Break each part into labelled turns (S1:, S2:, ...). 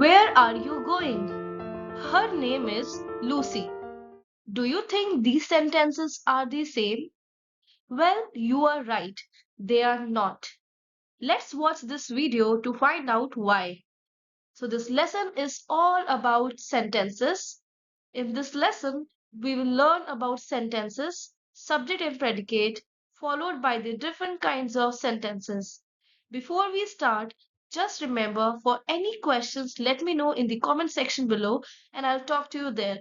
S1: Where are you going? Her name is Lucy. Do you think these sentences are the same? Well, you are right. They are not. Let's watch this video to find out why. So this lesson is all about sentences. In this lesson, we will learn about sentences, subject and predicate, followed by the different kinds of sentences. Before we start, just remember for any questions, let me know in the comment section below and I'll talk to you there.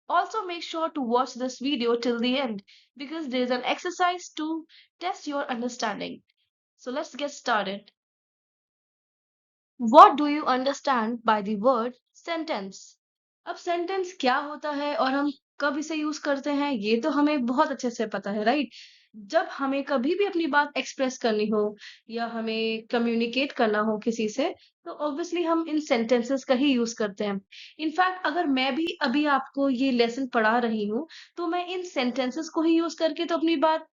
S1: Also, make sure to watch this video till the end because there is an exercise to test your understanding. So let's get started. What do you understand by the word sentence? अब sentence क्या होता है और हम कब इसे use करते हैं ये तो हमें बहुत अच्छे से पता है, राइट? जब हमें कभी भी अपनी बात एक्सप्रेस करनी हो या हमें कम्युनिकेट करना हो किसी से, तो ऑब्वियसली हम इन सेंटेंसेस का ही यूज करते हैं। इनफैक्ट अगर मैं भी अभी आपको ये लेसन पढ़ा रही हूँ, तो मैं इन सेंटेंसेस को ही यूज करके तो अपनी बात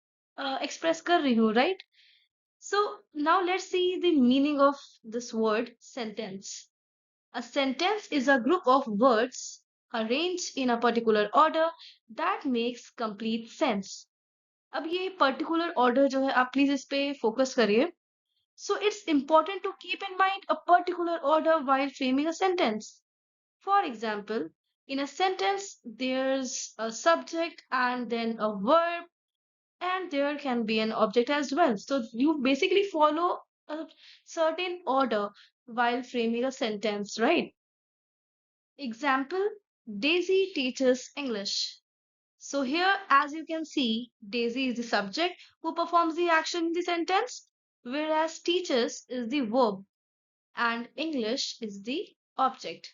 S1: एक्सप्रेस कर रही हूँ, right? So now let's see the meaning of this word sentence. A sentence is a group of words arranged in a particular order that makes complete sense. अब ये particular order जो है आप please इस पे focus करिए. So it's important to keep in mind a particular order while framing a sentence. For example, in a sentence, there's a subject and then a verb and there can be an object as well. So you basically follow a certain order while framing a sentence, right? Example, Daisy teaches English. So here, as you can see, Daisy is the subject who performs the action in the sentence, whereas teaches is the verb and English is the object.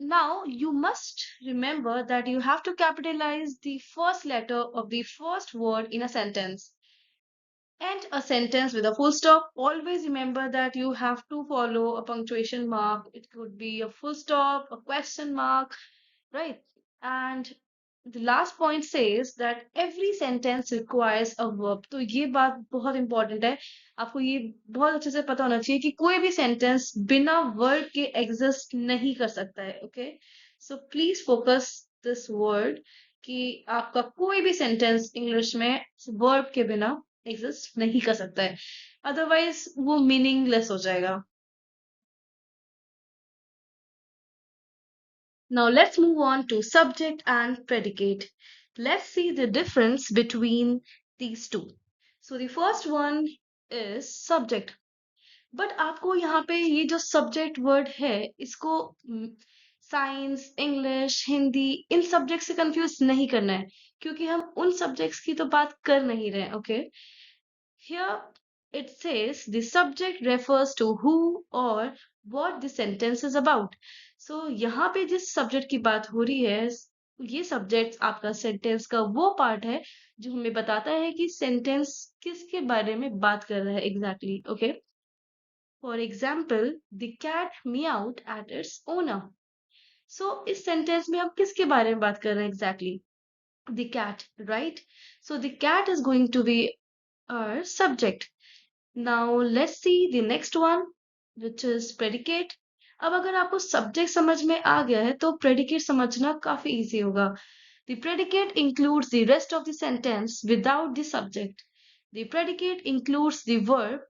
S1: Now, you must remember that you have to capitalize the first letter of the first word in a sentence. End a sentence with a full stop. Always remember that you have to follow a punctuation mark. It could be a full stop, a question mark, right? And the last point says that every sentence requires a verb. तो ये बात बहुत important है. आपको ये बहुत अच्छे से पता होना चाहिए कि कोई भी sentence बिना verb के exist नहीं कर सकता है. Okay? So please focus this word कि आपका कोई भी sentence English में verb के बिना exist नहीं कर सकता है. Otherwise वो meaningless हो जाएगा. Now let's move on to subject and predicate. Let's see the difference between these two. So the first one is subject. But आपको यहाँ पे ये जो subject word है, इसको साइंस, इंग्लिश, हिंदी इन सब्जेक्ट से कंफ्यूज नहीं करना है क्योंकि हम उन सब्जेक्ट्स की तो बात कर नहीं रहे, okay? Here it says the subject refers to who or what the sentence is about. So यहाँ पे जिस subject की बात हो रही है, ये subject आपका sentence का वो part है जो हमें बताता है कि sentence किसके बारे में बात कर रहा है exactly, okay? For example, the cat meowed at its owner. So इस sentence में हम किसके बारे में बात कर रहे हैं exactly? The cat, right? So the cat is going to be our subject. Now let's see the next one, which is predicate. अब अगर आपको subject समझ में आ गया है तो predicate समझना काफी easy होगा. The predicate includes the rest of the sentence without the subject. The predicate includes the verb.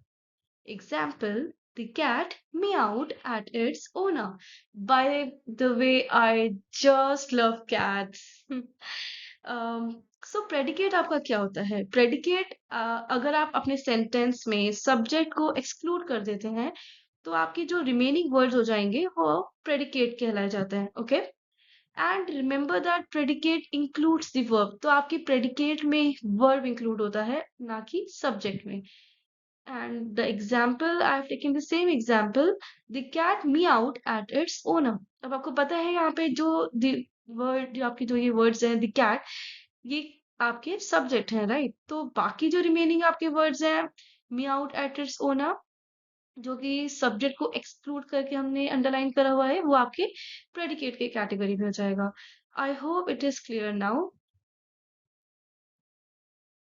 S1: Example, the cat meowed at its owner. By the way, I just love cats. So predicate आपका क्या होता है? Predicate अगर आप अपने sentence में subject को exclude कर देते हैं तो आपके जो रिमेनिंग वर्ड्स हो जाएंगे वो प्रेडिकेट कहलाए जाते हैं, okay? And remember that predicate includes the verb. तो आपकी प्रेडिकेट में वर्ब इंक्लूड होता है ना कि सब्जेक्ट में. And the example, I've taken the same example, the cat meowed at its owner. अब आपको पता है यहाँ पे जो the word, जो आपकी जो ये words हैं, the cat, ये आपके subject हैं, right? तो बाकी जो remaining आपके words हैं, meowed at its owner, जो कि subject को exclude करके हमने underline करा हुआ है, वो आपके predicate के category में हो जाएगा. I hope it is clear now.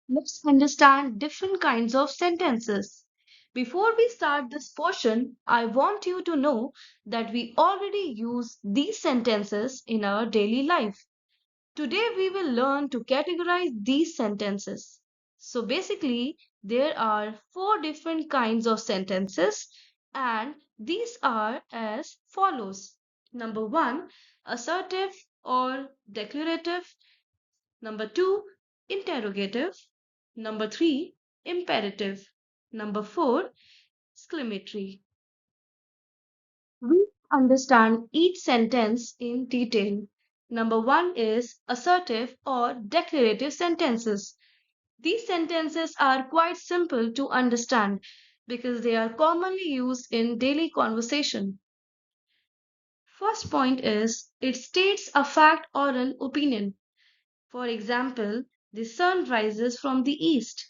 S1: Let's understand different kinds of sentences. Before we start this portion, I want you to know that we already use these sentences in our daily life. Today we will learn to categorize these sentences. So basically, there are four different kinds of sentences, and these are as follows. Number one, assertive or declarative. Number two, interrogative. Number three, imperative. Number four, exclamatory. We understand each sentence in detail. Number one is assertive or declarative sentences. These sentences are quite simple to understand because they are commonly used in daily conversation. First point is it states a fact or an opinion. For example, the sun rises from the east.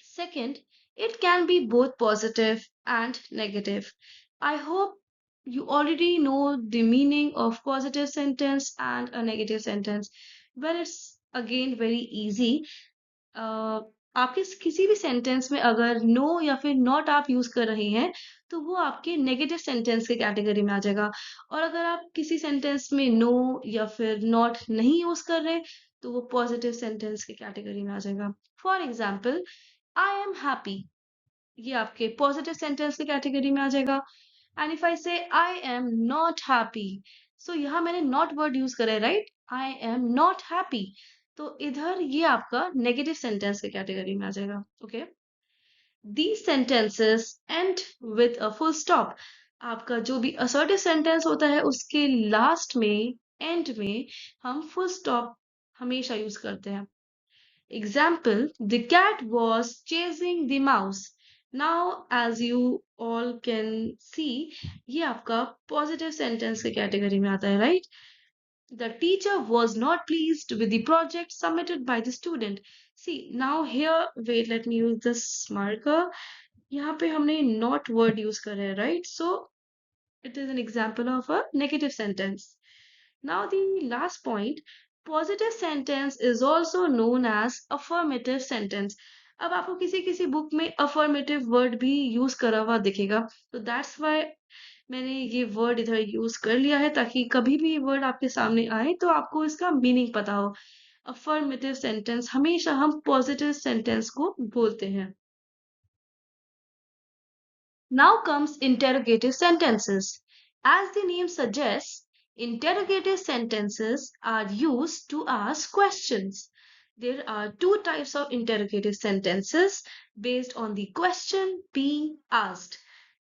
S1: Second, it can be both positive and negative. I hope you already know the meaning of positive sentence and a negative sentence. Well, it's again very easy. अ, आपके किसी भी sentence में अगर no या फिर not आप use कर रहे हैं तो वो आपके नेगेटिव सेंटेंस के कैटेगरी में आ जाएगा और अगर आप किसी सेंटेंस में नो या फिर नॉट नहीं यूज कर रहे तो वो पॉजिटिव सेंटेंस के कैटेगरी में आ जाएगा for example I am happy ये आपके पॉजिटिव सेंटेंस की कैटेगरी में आ जाएगा एंड इफ आई से I am not happy so यहाँ मैंने नॉट वर्ड यूज करा है right I am not happy तो इधर ये आपका नेगेटिव सेंटेंस के कैटेगरी में आ जाएगा okay these sentences and with a full stop आपका जो भी असर्टिव सेंटेंस होता है उसके लास्ट में एंड में हम फुल स्टॉप हमेशा यूज करते हैं Example, the cat was chasing the mouse. Now, as you all can see, ये आपका positive sentence के category में आता है, right? The teacher was not pleased with the project submitted by the student. See, now here, wait, let me use this marker. यहाँ पे हमने not word use करा है, right? So, it is an example of a negative sentence. Now, the last point, positive sentence is also known as affirmative sentence. अब आपको किसी किसी book में affirmative word भी यूज करा हुआ दिखेगा तो that's why मैंने ये वर्ड इधर यूज कर लिया है ताकि कभी भी ये वर्ड आपके सामने आए तो आपको इसका मीनिंग पता हो affirmative sentence हमेशा हम positive sentence को बोलते हैं Now comes interrogative sentences. As the name suggests, interrogative sentences are used to ask questions. There are two types of interrogative sentences based on the question being asked.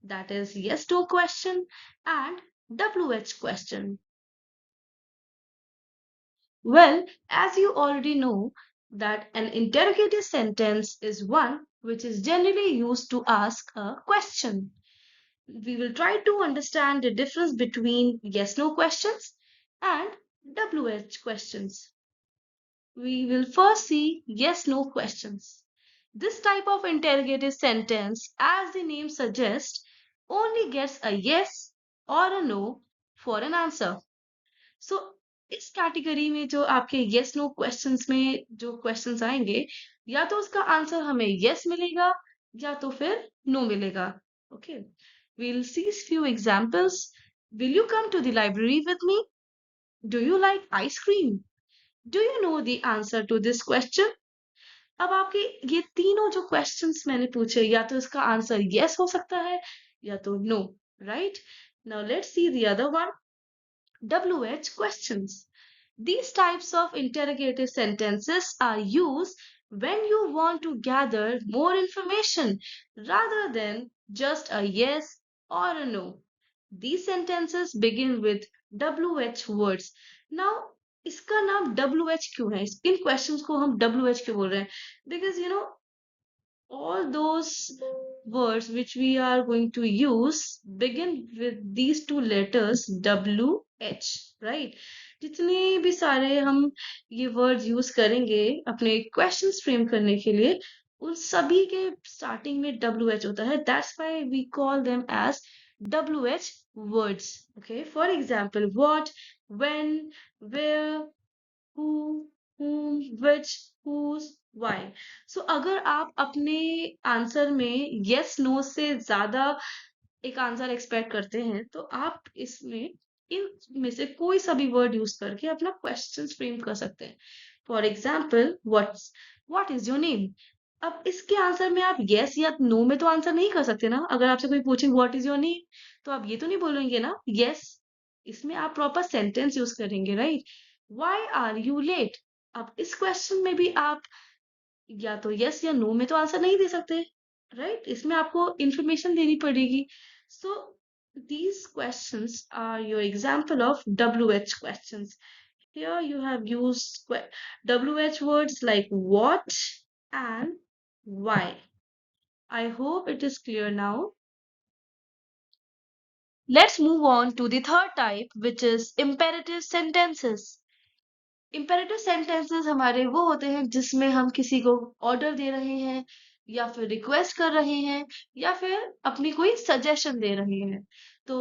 S1: That is yes no question and WH question. Well, as you already know, that an interrogative sentence is one which is generally used to ask a question. We will try to understand the difference between yes no questions and WH questions. We will first see yes no questions. This type of interrogative sentence, as the name suggests, only gets a yes or a no for an answer. So इस category में जो आपके yes no questions में जो questions आएंगे या तो उसका आंसर हमें yes मिलेगा या तो फिर no मिलेगा. Okay. We'll see few examples. Will you come to the library with me? Do you like ice cream? Do you know the answer to this question? अब आपके ये तीनों जो questions मैंने पूछे या तो इसका आंसर yes हो सकता है या तो no, right? Now let's see the other one. WH questions. These types of interrogative sentences are used when you want to gather more information rather than just a yes or a no. These sentences begin with WH words. Now, इसका नाम WH क्यों है? इन questions को हम WH क्यों बोल रहे हैं? Because you know all those words which we are going to use begin with these two letters WH, right? जितने भी सारे हम ये words use करेंगे अपने questions frame करने के लिए उन सभी के starting में WH होता है. That's why we call them as WH words. Okay, for example, what, when, where, who, whom, which, whose, why. So अगर आप अपने आंसर में यस नो से ज्यादा एक आंसर एक्सपेक्ट करते हैं तो आप इसमें इन में से कोई सा भी वर्ड यूज करके अपना क्वेश्चन फ्रेम कर सकते हैं। For example, what is your name. अब इसके आंसर में आप यस या नो में तो आंसर नहीं कर सकते ना। अगर आपसे कोई पूछे व्हाट इज योर नेम, तो आप ये तो नहीं बोलेंगे ना यस। इसमें आप प्रॉपर सेंटेंस यूज करेंगे, right. Why are you late. अब इस क्वेश्चन में भी आप या तो यस या नो में तो आंसर नहीं दे सकते, राइट। इसमें आपको इंफॉर्मेशन देनी पड़ेगी। सो these questions are your example of WH questions. Here you have used WH words like what and why. I hope it is clear now. Let's move on to the third type, which is imperative sentences. Imperative sentences हमारे वो होते हैं जिसमें हम किसी को order दे रहे हैं, या फिर रिक्वेस्ट कर रहे हैं, या फिर अपनी कोई सजेशन दे रहे हैं। तो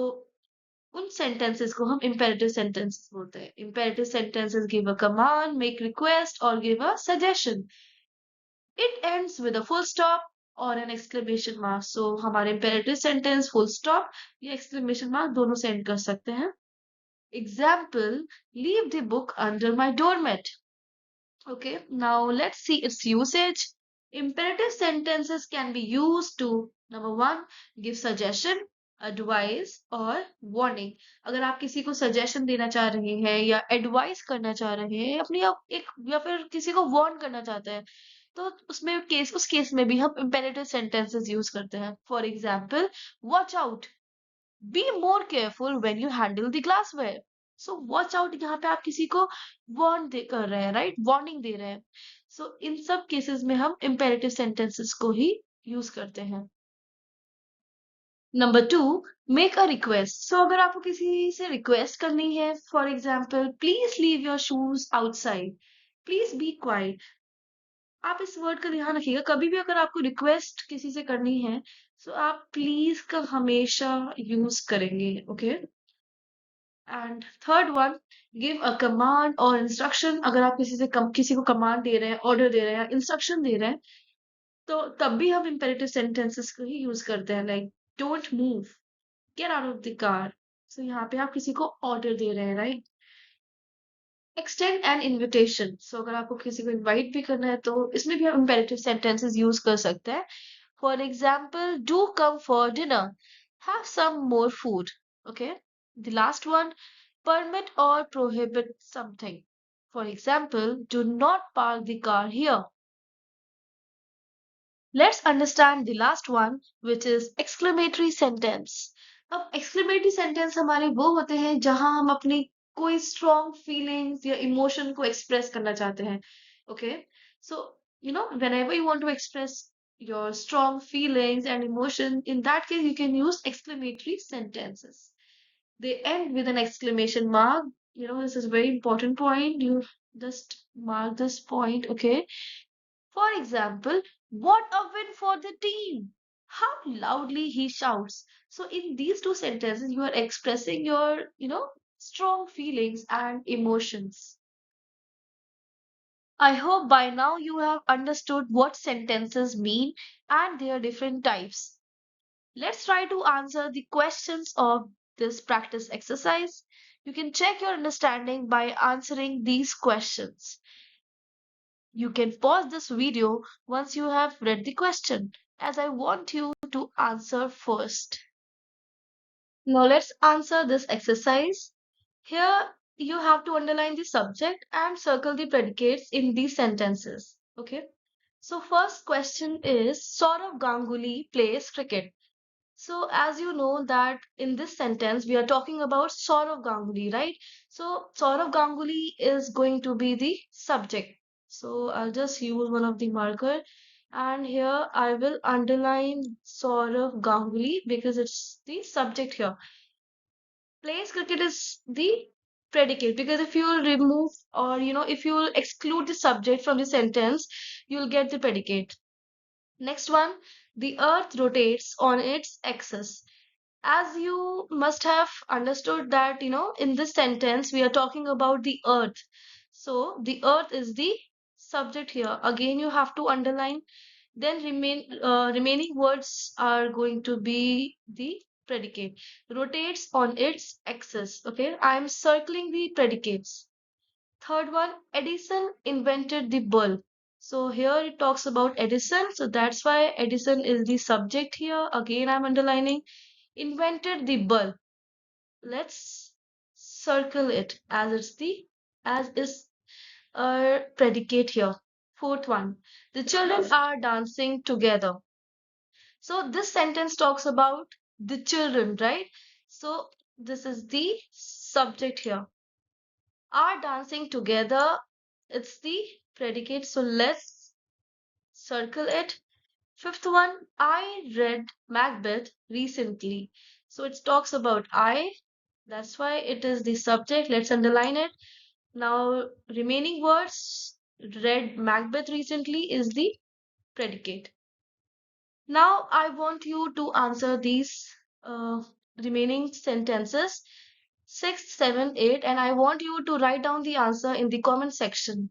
S1: उन सेंटेंसेस को हम इम्पेरेटिव सेंटेंसेस बोलते हैं। Imperative sentences give a command, make request और give a suggestion. It ends with a full stop और एन एक्सक्लेमेशन मार्क। सो हमारे इम्पेरेटिव सेंटेंस फुल स्टॉप या एक्सक्लेमेशन मार्क दोनों से एंड कर सकते हैं। Example, leave the book under my doormat. Okay, now let's see its usage. Imperative sentences can be used to, number one, give suggestion, advice और warning. अगर आप किसी को suggestion देना चाह रहे हैं या advice करना चाह रहे हैं, अपनी आप एक या फिर किसी को warn करना चाहते हैं, तो उसमें उस केस में भी हम imperative sentences use करते हैं. For example, watch out. Be more careful when you handle the glassware. So watch out, यहाँ पे आप किसी को कर रहे हैं, राइट, वार्निंग दे रहे हैं। सो इन सब केसेस में हम इम्पेरेटिव सेंटेंसेस को ही यूज करते हैं। Number two, make a request. So अगर आपको किसी से रिक्वेस्ट करनी है, for example, please leave your shoes outside, please be quiet. आप इस वर्ड का ध्यान रखिएगा, कभी भी अगर आपको रिक्वेस्ट किसी से करनी है, तो आप प्लीज का हमेशा यूज करेंगे, okay. And third one, give a command और इंस्ट्रक्शन। अगर आप किसी को कमांड दे रहे हैं, ऑर्डर दे रहे हैं, इंस्ट्रक्शन दे रहे हैं, तो तब भी हम इंपेरेटिव सेंटेंसेस को ही यूज करते हैं, like don't move, get out of the car. So यहाँ पे आप किसी को ऑर्डर दे रहे हैं, right. Extend an invitation. So अगर आपको किसी को इनवाइट भी करना है, तो इसमें भी हम इंपेरेटिव सेंटेंसेस यूज कर सकते हैं। For example, do come for dinner, have some more food, okay. The last one, permit or prohibit something. For example, do not park the car here. Let's understand the last one, which is exclamatory sentence. अब exclamatory sentence हमारे वो होते हैं जहां हम अपनी कोई strong feelings या emotion को express करना चाहते हैं. Okay, so whenever you want to express your strong feelings and emotion, in that case you can use exclamatory sentences. They end with an exclamation mark. This is a very important point. You just mark this point, okay? For example, what a win for the team! How loudly he shouts. So in these two sentences, you are expressing your, strong feelings and emotions. I hope by now you have understood what sentences mean and their different types. Let's try to answer the questions of this practice exercise. You can check your understanding by answering these questions. You can pause this video once you have read the question, as I want you to answer first. Now let's answer this exercise. Here you have to underline the subject and circle the predicates in these sentences. Okay. So first question is, Saurav Ganguly plays cricket. So as you know that in this sentence we are talking about Saurav Ganguly, right? So Saurav Ganguly is going to be the subject. So I'll just use one of the marker, and here I will underline Saurav Ganguly because it's the subject here. Plays cricket is the predicate, because if you will remove, or if you will exclude the subject from the sentence, you will get the predicate. Next one, the earth rotates on its axis. As you must have understood that, in this sentence, we are talking about the earth. So the earth is the subject here. Again, you have to underline. Then remaining words are going to be the predicate. Rotates on its axis. Okay, I'm circling the predicates. Third one, Edison invented the bulb. So here it talks about Edison. So that's why Edison is the subject here. Again, I'm underlining. Invented the bulb. Let's circle it as it's the as is a predicate here. Fourth one, the children are dancing together. So this sentence talks about the children, right? So this is the subject here. Are dancing together. It's the predicate. So let's circle it. Fifth one, I read Macbeth recently. So it talks about I. That's why it is the subject. Let's underline it. Now, remaining words, read Macbeth recently is the predicate. Now, I want you to answer these uh, remaining sentences 6, 7, 8, and I want you to write down the answer in the comment section.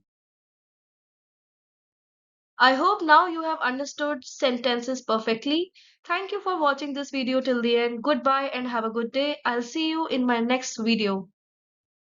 S1: I hope now you have understood sentences perfectly. Thank you for watching this video till the end. Goodbye and have a good day. I'll see you in my next video.